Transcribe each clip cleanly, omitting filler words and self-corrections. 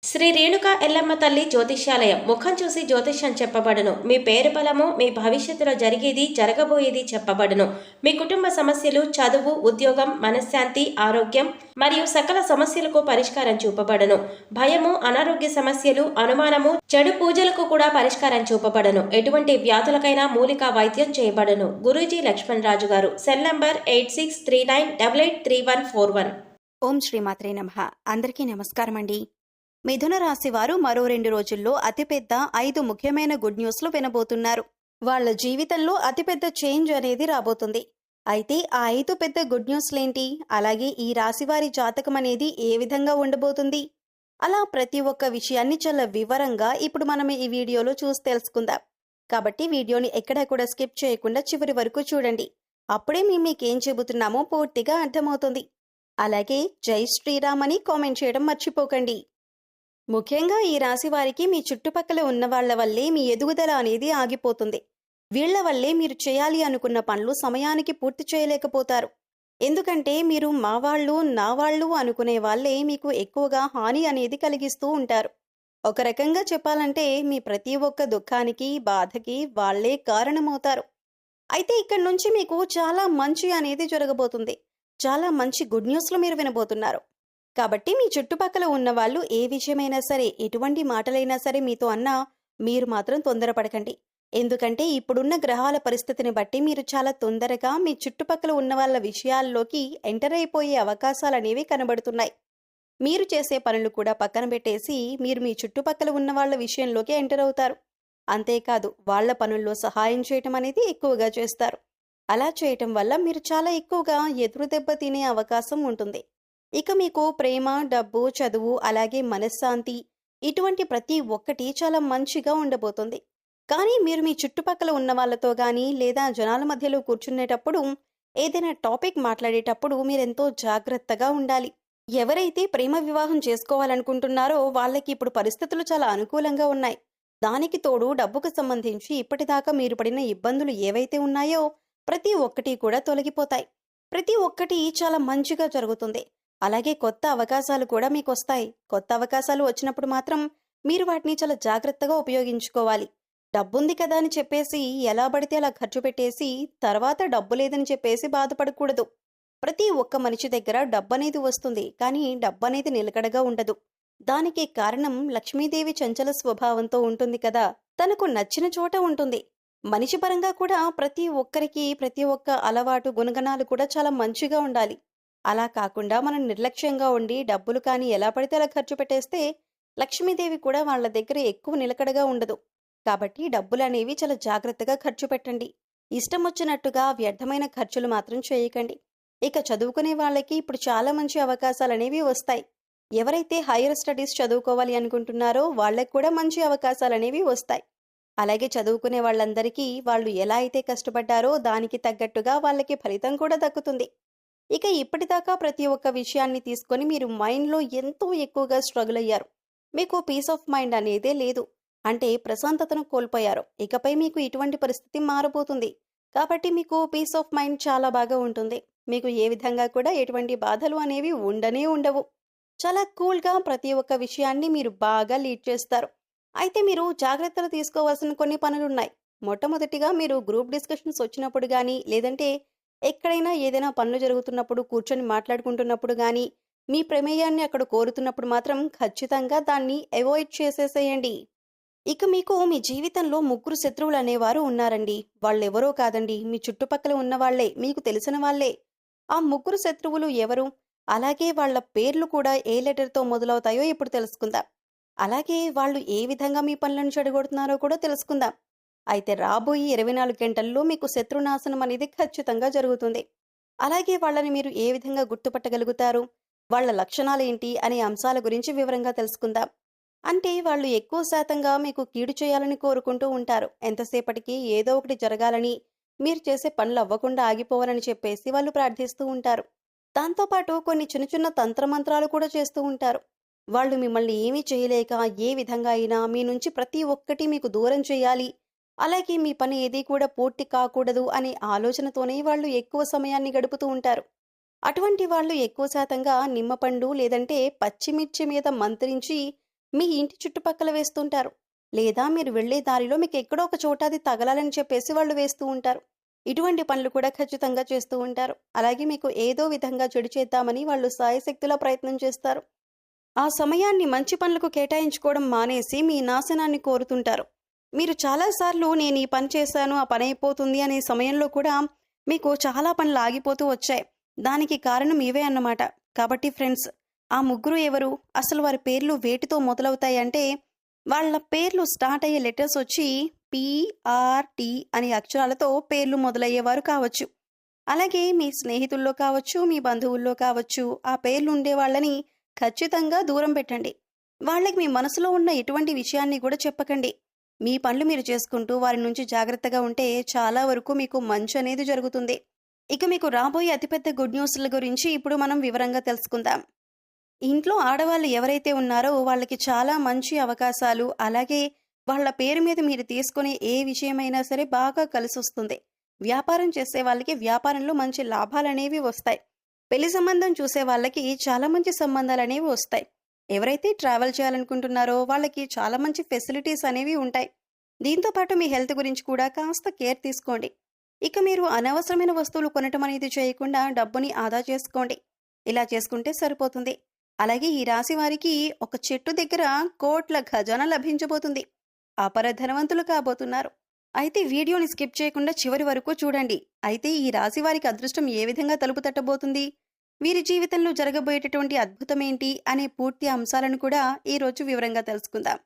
శ్రీ రేణుక ఎల్లమ్మ తల్లి జ్యోతిష్యాలయం ముఖం చూసి జ్యోతిష్యం చెప్పబడును. మీ పేరు బలము, మీ భవిష్యత్తులో జరిగేది జరగబోయేది చెప్పబడును. మీ కుటుంబ సమస్యలు, చదువు, ఉద్యోగం, మనశ్శాంతి, ఆరోగ్యం మరియు సకల సమస్యలకు పరిష్కారం చూపబడును. భయము, అనారోగ్య సమస్యలు, అనుమానము, చెడు పూజలకు కూడా పరిష్కారం చూపబడును. ఎటువంటి వ్యాధులకైనా మూలికా వైద్యం చేయబడును. గురూజీ లక్ష్మణ్ రాజు గారు. Cell number 8639883141. ఓం శ్రీమాత్రే నమః. అందరికీ నమస్కారం అండి. మిథున రాశి వారు మరో 2 రోజుల్లో అతిపెద్ద 5 ముఖ్యమైన గుడ్ న్యూస్లు వినబోతున్నారు. వాళ్ళ జీవితంలో అతిపెద్ద చేంజ్ అనేది రాబోతుంది. అయితే ఆ 5 పెద్ద గుడ్ న్యూస్లేంటి, అలాగే ఈ రాశివారి జాతకం అనేది ఏ విధంగా ఉండబోతుంది, అలా ప్రతి ఒక్క విషయాన్ని చాలా వివరంగా ఇప్పుడు మనం ఈ వీడియోలో చూసి తెలుసుకుందాం. కాబట్టి వీడియోని ఎక్కడా కూడా స్కిప్ చేయకుండా చివరి వరకు చూడండి. అప్పుడే మీకేం చెబుతున్నామో పూర్తిగా అర్థమవుతుంది. అలాగే జై శ్రీరామ్ అని కామెంట్ చేయడం మర్చిపోకండి. ముఖ్యంగా ఈ రాశి వారికి మీ చుట్టుపక్కల ఉన్న వాళ్ల వల్లే మీ ఎదుగుదల అనేది ఆగిపోతుంది. వీళ్ల వల్లే మీరు చేయాలి అనుకున్న పనులు సమయానికి పూర్తి చేయలేకపోతారు. ఎందుకంటే మీరు మా వాళ్ళు, నా వాళ్ళు అనుకునే వాళ్లే మీకు ఎక్కువగా హాని అనేది కలిగిస్తూ ఉంటారు. ఒక రకంగా చెప్పాలంటే మీ ప్రతి ఒక్క దుఃఖానికి, బాధకి వాళ్లే కారణమవుతారు. అయితే ఇక్కడి నుంచి మీకు చాలా మంచి అనేది జరగబోతుంది. చాలా మంచి గుడ్ న్యూస్లు మీరు వినబోతున్నారు. కాబట్టి మీ చుట్టుపక్కల ఉన్న వాళ్ళు ఏ విషయమైనా సరే, ఎటువంటి మాటలైనా సరే మీతో అన్నా మీరు మాత్రం తొందరపడకండి. ఎందుకంటే ఇప్పుడున్న గ్రహాల పరిస్థితిని బట్టి మీరు చాలా తొందరగా మీ చుట్టుపక్కల ఉన్న వాళ్ళ విషయాల్లోకి ఎంటర్ అయిపోయే అవకాశాలనేవి కనబడుతున్నాయి. మీరు చేసే పనులు కూడా పక్కన పెట్టేసి మీరు మీ చుట్టుపక్కల ఉన్న వాళ్ళ విషయంలోకి ఎంటర్ అవుతారు. అంతేకాదు వాళ్ళ పనుల్లో సహాయం చేయటం అనేది ఎక్కువగా చేస్తారు. అలా చేయటం వల్ల మీరు చాలా ఎక్కువగా ఎదురు దెబ్బ తినే అవకాశం ఉంటుంది. ఇక మీకు ప్రేమ, డబ్బు, చదువు, అలాగే మనశ్శాంతి, ఇటువంటి ప్రతి ఒక్కటి చాలా మంచిగా ఉండబోతుంది. కానీ మీరు మీ చుట్టుపక్కల ఉన్న వాళ్ళతో కానీ లేదా జనాల మధ్యలో కూర్చునేటప్పుడు, ఏదైనా టాపిక్ మాట్లాడేటప్పుడు మీరెంతో జాగ్రత్తగా ఉండాలి. ఎవరైతే ప్రేమ వివాహం చేసుకోవాలనుకుంటున్నారో వాళ్ళకి ఇప్పుడు పరిస్థితులు చాలా అనుకూలంగా ఉన్నాయి. దానికి తోడు డబ్బుకు సంబంధించి ఇప్పటిదాకా మీరు పడిన ఇబ్బందులు ఏవైతే ఉన్నాయో ప్రతి ఒక్కటి కూడా తొలగిపోతాయి. ప్రతి ఒక్కటి చాలా మంచిగా జరుగుతుంది. అలాగే కొత్త అవకాశాలు కూడా మీకు వస్తాయి. కొత్త అవకాశాలు వచ్చినప్పుడు మాత్రం మీరు వాటిని చాలా జాగ్రత్తగా ఉపయోగించుకోవాలి. డబ్బుంది కదా అని చెప్పేసి ఎలా పడితే అలా ఖర్చు పెట్టేసి తర్వాత డబ్బు లేదని చెప్పేసి బాధపడకూడదు. ప్రతి ఒక్క మనిషి దగ్గర డబ్బనేది వస్తుంది, కానీ డబ్బనేది నిలకడగా ఉండదు. దానికి కారణం లక్ష్మీదేవి చంచల స్వభావంతో ఉంటుంది కదా, తనకు నచ్చిన చోట ఉంటుంది. మనిషి పరంగా కూడా ప్రతి ఒక్కరికి ప్రతి ఒక్క అలవాటు, గుణగణాలు కూడా చాలా మంచిగా ఉండాలి. అలా కాకుండా మనం నిర్లక్ష్యంగా ఉండి డబ్బులు కానీ ఎలా పడితే అలా ఖర్చు పెట్టేస్తే లక్ష్మీదేవి కూడా వాళ్ళ దగ్గర ఎక్కువ నిలకడగా ఉండదు. కాబట్టి డబ్బులు అనేవి చాలా జాగ్రత్తగా ఖర్చు పెట్టండి. ఇష్టం వచ్చినట్టుగా వ్యర్థమైన ఖర్చులు మాత్రం చేయకండి. ఇక చదువుకునే వాళ్ళకి ఇప్పుడు చాలా మంచి అవకాశాలు అనేవి వస్తాయి. ఎవరైతే హైయర్ స్టడీస్ చదువుకోవాలి అనుకుంటున్నారో వాళ్ళకి కూడా మంచి అవకాశాలు అనేవి వస్తాయి. అలాగే చదువుకునే వాళ్ళందరికీ వాళ్ళు ఎలా అయితే కష్టపడ్డారో దానికి తగ్గట్టుగా వాళ్ళకి ఫలితం కూడా దక్కుతుంది. ఇక ఇప్పటిదాకా ప్రతి ఒక్క విషయాన్ని తీసుకొని మీరు మైండ్లో ఎంతో ఎక్కువగా స్ట్రగుల్ అయ్యారు. మీకు పీస్ ఆఫ్ మైండ్ అనేదే లేదు. అంటే ప్రశాంతతను కోల్పోయారు. ఇకపై మీకు ఇటువంటి పరిస్థితి మారబోతుంది. కాబట్టి మీకు పీస్ ఆఫ్ మైండ్ చాలా బాగా ఉంటుంది. మీకు ఏ విధంగా కూడా ఎటువంటి బాధలు అనేవి ఉండవు. చాలా కూల్గా ప్రతి ఒక్క విషయాన్ని మీరు బాగా లీడ్ చేస్తారు. అయితే మీరు జాగ్రత్తలు తీసుకోవాల్సిన కొన్ని పనులున్నాయి. మొట్టమొదటిగా మీరు గ్రూప్ డిస్కషన్స్ వచ్చినప్పుడు కానీ, లేదంటే ఎక్కడైనా ఏదైనా పనులు జరుగుతున్నప్పుడు కూర్చొని మాట్లాడుకుంటున్నప్పుడు కానీ, మీ ప్రమేయాన్ని అక్కడ కోరుతున్నప్పుడు మాత్రం ఖచ్చితంగా దాన్ని అవాయిడ్ చేసేసేయండి. ఇక మీకు మీ జీవితంలో 3 శత్రువులు అనేవారు ఉన్నారండి. వాళ్ళెవరో కాదండి, మీ చుట్టుపక్కల ఉన్నవాళ్లే, మీకు తెలిసిన వాళ్లే. ఆ 3 శత్రువులు ఎవరు, అలాగే వాళ్ల పేర్లు కూడా ఏ లెటర్తో మొదలవుతాయో ఇప్పుడు తెలుసుకుందాం. అలాగే వాళ్ళు ఏ విధంగా మీ పనులను చెడగొడుతున్నారో కూడా తెలుసుకుందాం. అయితే రాబోయే 24 గంటల్లో మీకు శత్రునాశనం అనేది ఖచ్చితంగా జరుగుతుంది. అలాగే వాళ్ళని మీరు ఏ విధంగా గుర్తుపట్టగలుగుతారు, వాళ్ళ లక్షణాలేంటి అనే అంశాల గురించి వివరంగా తెలుసుకుందాం. అంటే వాళ్ళు ఎక్కువ శాతంగా మీకు కీడు చేయాలని కోరుకుంటూ ఉంటారు. ఎంతసేపటికి ఏదో ఒకటి జరగాలని, మీరు చేసే పనులు అవ్వకుండా ఆగిపోవాలని చెప్పేసి వాళ్ళు ప్రార్థిస్తూ ఉంటారు. దాంతోపాటు కొన్ని చిన్న చిన్న తంత్రమంత్రాలు కూడా చేస్తూ ఉంటారు. వాళ్ళు మిమ్మల్ని ఏమీ చేయలేక ఏ విధంగా అయినా మీ నుంచి ప్రతి ఒక్కటి మీకు దూరం చేయాలి, అలాగే మీ పని ఏదీ కూడా పూర్తి కాకూడదు అనే ఆలోచనతోనే వాళ్ళు ఎక్కువ సమయాన్ని గడుపుతూ ఉంటారు. అటువంటి వాళ్ళు ఎక్కువ శాతంగా నిమ్మపండు లేదంటే పచ్చిమిర్చి మీద మంత్రించి మీ ఇంటి చుట్టుపక్కల వేస్తుంటారు. లేదా మీరు వెళ్ళే దారిలో మీకు ఎక్కడో ఒక చోట అది తగలాలని చెప్పేసి వాళ్ళు వేస్తూ ఉంటారు. ఇటువంటి పనులు కూడా ఖచ్చితంగా చేస్తూ ఉంటారు. అలాగే మీకు ఏదో విధంగా చెడు చేద్దామని వాళ్ళు శాయశక్తులా ప్రయత్నం చేస్తారు. ఆ సమయాన్ని మంచి పనులకు కేటాయించుకోవడం మానేసి మీ నాశనాన్ని కోరుతుంటారు. మీరు చాలాసార్లు నేను ఈ పని చేశాను, ఆ పని అయిపోతుంది అనే సమయంలో కూడా మీకు చాలా పనులు ఆగిపోతూ వచ్చాయి. దానికి కారణం ఇవే అన్నమాట. కాబట్టి ఫ్రెండ్స్, ఆ ముగ్గురు ఎవరు? అసలు వారి పేర్లు వేటితో మొదలవుతాయి అంటే, వాళ్ళ పేర్లు స్టార్ట్ అయ్యే లెటర్స్ వచ్చి PRT అనే అక్షరాలతో పేర్లు మొదలయ్యేవారు కావచ్చు. అలాగే మీ స్నేహితుల్లో కావచ్చు, మీ బంధువుల్లో కావచ్చు, ఆ పేర్లు ఉండే వాళ్ళని ఖచ్చితంగా దూరం పెట్టండి. వాళ్ళకి మీ మనసులో ఉన్న ఎటువంటి విషయాన్ని కూడా చెప్పకండి. మీ పనులు మీరు చేసుకుంటూ వారి నుంచి జాగ్రత్తగా ఉంటే చాలా వరకు మీకు మంచి అనేది జరుగుతుంది. ఇక మీకు రాబోయే అతిపెద్ద గుడ్ న్యూస్ల గురించి ఇప్పుడు మనం వివరంగా తెలుసుకుందాం. ఇంట్లో ఆడవాళ్ళు ఎవరైతే ఉన్నారో వాళ్ళకి చాలా మంచి అవకాశాలు, అలాగే వాళ్ళ పేరు మీద మీరు తీసుకునే ఏ విషయమైనా సరే బాగా కలిసొస్తుంది. వ్యాపారం చేసే వాళ్ళకి వ్యాపారంలో మంచి లాభాలనేవి వస్తాయి. పెళ్లి సంబంధం చూసే వాళ్ళకి చాలా మంచి సంబంధాలనేవి వస్తాయి. ఎవరైతే ట్రావెల్ చేయాలనుకుంటున్నారో వాళ్ళకి చాలా మంచి ఫెసిలిటీస్ అనేవి ఉంటాయి. దీంతో పాటు మీ హెల్త్ గురించి కూడా కాస్త కేర్ తీసుకోండి. ఇక మీరు అనవసరమైన వస్తువులు కొనటం అనేది చేయకుండా డబ్బుని ఆదా చేసుకోండి. ఇలా చేసుకుంటే సరిపోతుంది. అలాగే ఈ రాశి వారికి ఒక చెట్టు దగ్గర కోట్ల ఖజానా లభించబోతుంది. అపర ధనవంతులు కాబోతున్నారు. అయితే వీడియోని స్కిప్ చేయకుండా చివరి వరకు చూడండి. అయితే ఈ రాశి వారికి అదృష్టం ఏ విధంగా తలుపు తట్టబోతుంది, వీరి జీవితంలో జరగబోయేటటువంటి అద్భుతమేంటి అనే పూర్తి అంశాలను కూడా ఈరోజు వివరంగా తెలుసుకుందాం.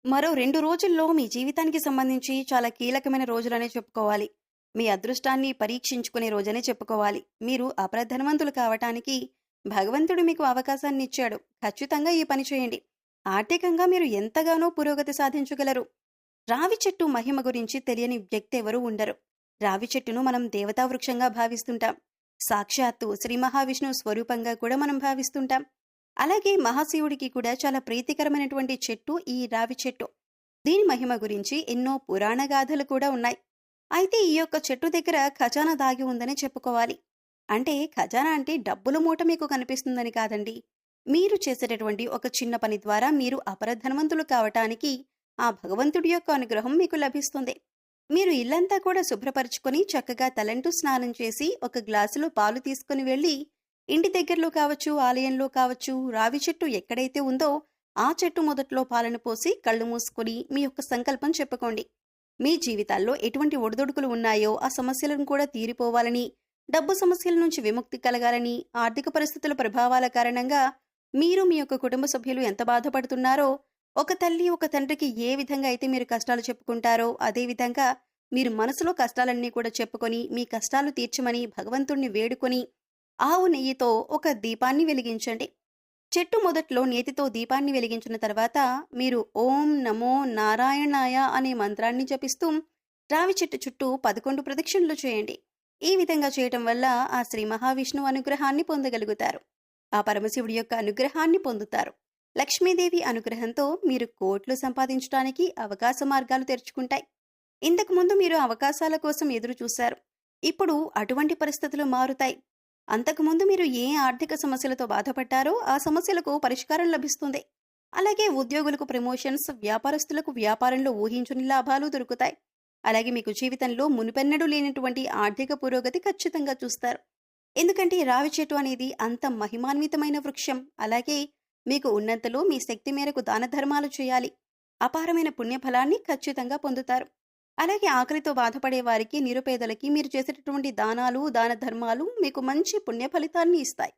మరో 2 రోజుల్లో మీ జీవితానికి సంబంధించి చాలా కీలకమైన రోజులనే చెప్పుకోవాలి. మీ అదృష్టాన్ని పరీక్షించుకునే రోజనే చెప్పుకోవాలి. మీరు అప్రధనవంతులు కావటానికి భగవంతుడు మీకు అవకాశాన్ని ఇచ్చాడు. ఖచ్చితంగా ఈ పని చేయండి. ఆర్థికంగా మీరు ఎంతగానో పురోగతి సాధించగలరు. రావి చెట్టు మహిమ గురించి తెలియని వ్యక్తి ఎవరూ ఉండరు. రావి చెట్టును మనం దేవతా వృక్షంగా భావిస్తుంటాం. సాక్షాత్తు శ్రీ మహావిష్ణువు స్వరూపంగా కూడా మనం భావిస్తుంటాం. అలాగే మహాశివుడికి కూడా చాలా ప్రీతికరమైనటువంటి చెట్టు ఈ రావి చెట్టు. దీని మహిమ గురించి ఎన్నో పురాణ గాథలు కూడా ఉన్నాయి. అయితే ఈ యొక్క చెట్టు దగ్గర ఖజానా దాగి ఉందని చెప్పుకోవాలి. అంటే ఖజానా అంటే డబ్బుల మూట మీకు కనిపిస్తుందని కాదండి. మీరు చేసేటటువంటి ఒక చిన్న పని ద్వారా మీరు అపరధనవంతులు కావటానికి ఆ భగవంతుడి యొక్క అనుగ్రహం మీకు లభిస్తుంది. మీరు ఇల్లంతా కూడా శుభ్రపరుచుకొని చక్కగా తలంటూ స్నానం చేసి ఒక గ్లాసులో పాలు తీసుకుని వెళ్ళి ఇంటి దగ్గరలో కావచ్చు, ఆలయంలో కావచ్చు, రావి చెట్టు ఎక్కడైతే ఉందో ఆ చెట్టు మొదట్లో పాలను పోసి కళ్ళు మూసుకొని మీ యొక్క సంకల్పం చెప్పుకోండి. మీ జీవితాల్లో ఎటువంటి ఒడిదొడుకులు ఉన్నాయో ఆ సమస్యలను కూడా తీరిపోవాలని, డబ్బు సమస్యల నుంచి విముక్తి కలగాలని, ఆర్థిక పరిస్థితుల ప్రభావాల కారణంగా మీరు మీ యొక్క కుటుంబ సభ్యులు ఎంత బాధపడుతున్నారో, ఒక తల్లి ఒక తండ్రికి ఏ విధంగా అయితే మీరు కష్టాలు చెప్పుకుంటారో అదే విధంగా మీరు మనసులో కష్టాలన్నీ కూడా చెప్పుకొని మీ కష్టాలు తీర్చమని భగవంతుణ్ణి వేడుకొని ఆవు నెయ్యితో ఒక దీపాన్ని వెలిగించండి. చెట్టు మొదట్లో నేతితో దీపాన్ని వెలిగించిన తర్వాత మీరు ఓం నమో నారాయణాయ అనే మంత్రాన్ని జపిస్తూ రావి చెట్టు చుట్టూ 11 ప్రదక్షిణలు చేయండి. ఈ విధంగా చేయటం వల్ల ఆ శ్రీ మహావిష్ణువు అనుగ్రహాన్ని పొందగలుగుతారు. ఆ పరమశివుడి యొక్క అనుగ్రహాన్ని పొందుతారు. లక్ష్మీదేవి అనుగ్రహంతో మీరు కోట్లు సంపాదించడానికి అవకాశ మార్గాలు తెరుచుకుంటాయి. ఇంతకుముందు మీరు అవకాశాల కోసం ఎదురు చూశారు. ఇప్పుడు అటువంటి పరిస్థితులు మారుతాయి. అంతకుముందు మీరు ఏ ఆర్థిక సమస్యలతో బాధపడ్డారో ఆ సమస్యలకు పరిష్కారం లభిస్తుంది. అలాగే ఉద్యోగులకు ప్రమోషన్స్, వ్యాపారస్తులకు వ్యాపారంలో ఊహించని లాభాలు దొరుకుతాయి. అలాగే మీకు జీవితంలో మునుపెన్నడూ లేనటువంటి ఆర్థిక పురోగతి ఖచ్చితంగా చూస్తారు. ఎందుకంటే రావి చెట్టు అనేది అంత మహిమాన్వితమైన వృక్షం. అలాగే మీకు ఉన్నంతలో మీ శక్తి మేరకు దాన ధర్మాలు చేయాలి. అపారమైన పుణ్యఫలాన్ని ఖచ్చితంగా పొందుతారు. అలాగే ఆకలితో బాధపడే వారికి, నిరుపేదలకి మీరు చేసేటటువంటి దానాలు, దాన ధర్మాలు మీకు మంచి పుణ్య ఫలితాన్ని ఇస్తాయి.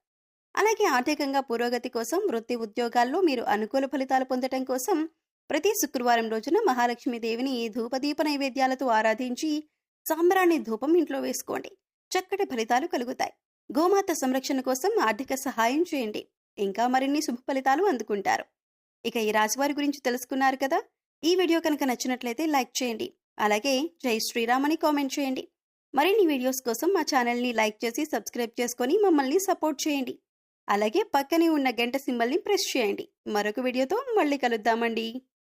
అలాగే ఆర్థికంగా పురోగతి కోసం, వృత్తి ఉద్యోగాల్లో మీరు అనుకూల ఫలితాలు పొందటం కోసం ప్రతి శుక్రవారం రోజున మహాలక్ష్మీదేవిని ధూపదీప నైవేద్యాలతో ఆరాధించి సాంబ్రాణి ధూపం ఇంట్లో వేసుకోండి. చక్కటి ఫలితాలు కలుగుతాయి. గోమాత సంరక్షణ కోసం ఆర్థిక సహాయం చేయండి. ఇంకా మరిన్ని శుభ ఫలితాలు అందుకుంటారు. ఇక ఈ రాశివారి గురించి తెలుసుకున్నారు కదా. ఈ వీడియో కనుక నచ్చినట్లయితే లైక్ చేయండి. అలాగే జై శ్రీరామ్ అని కామెంట్ చేయండి. మరిన్ని వీడియోస్ కోసం మా ఛానల్ని లైక్ చేసి సబ్స్క్రైబ్ చేసుకొని మమ్మల్ని సపోర్ట్ చేయండి. అలాగే పక్కనే ఉన్న గంట సింబల్ని ప్రెస్ చేయండి. మరొక వీడియోతో మళ్ళీ కలుద్దామండి.